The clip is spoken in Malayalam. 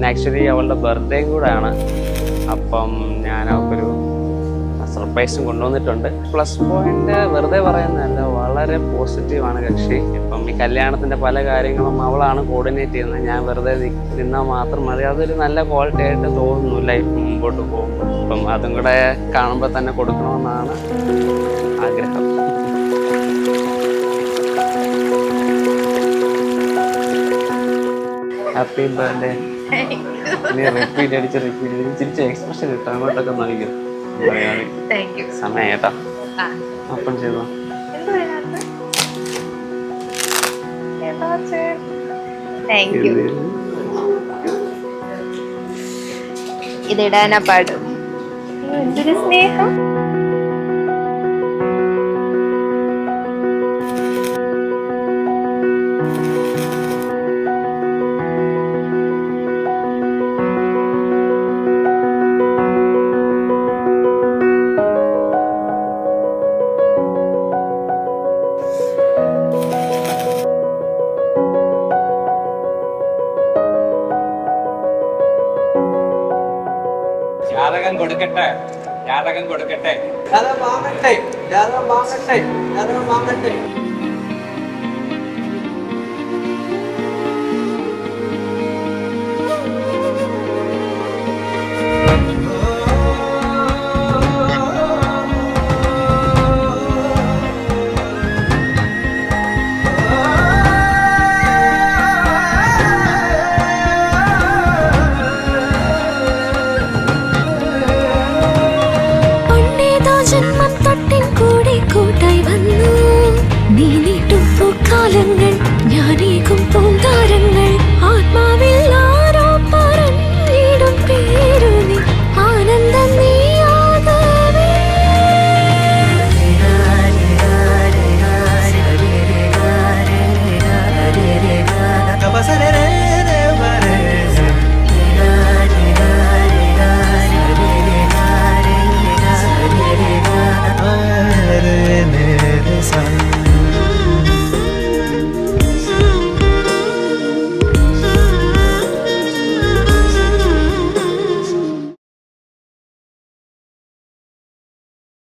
ഇന്ന് ആക്ച്വലി അവളുടെ ബർത്ത്ഡേയും കൂടെയാണ്. അപ്പം ഞാൻ അവൾക്കൊരു സർപ്രൈസും കൊണ്ടുവന്നിട്ടുണ്ട്. പ്ലസ് പോയിന്റ് വെറുതെ പറയുന്നതല്ല, വളരെ പോസിറ്റീവാണ് കക്ഷി. ഇപ്പം ഈ കല്യാണത്തിൻ്റെ പല കാര്യങ്ങളും അവളാണ് കോർഡിനേറ്റ് ചെയ്യുന്നത്. ഞാൻ വെറുതെ നിന്നാൽ മാത്രം മതി. അതൊരു നല്ല ക്വാളിറ്റി ആയിട്ട് തോന്നുന്നു ലൈഫ് മുമ്പോട്ട് പോകുമ്പോൾ. അപ്പം അതും കൂടെ കാണുമ്പോൾ തന്നെ കൊടുക്കണമെന്നാണ് ആഗ്രഹം. Happy birthday. നീ റിപ്പീറ്റ് അടിച്ച് ചിരിച്ച എക്സ്പ്രഷൻ കിട്ടാൻ അങ്ങോട്ടൊക്കെ നൽകും. സമയം കേട്ടോ. ഓപ്പൺ ചെയ്തോ. ഇതിടാനാ പാടും. എന്തൊരു സ്നേഹം. ജാതകം കൊടുക്കട്ടെ, ജാതകം കൊടുക്കട്ടെ. ജാതകം വാങ്ങട്ടെ.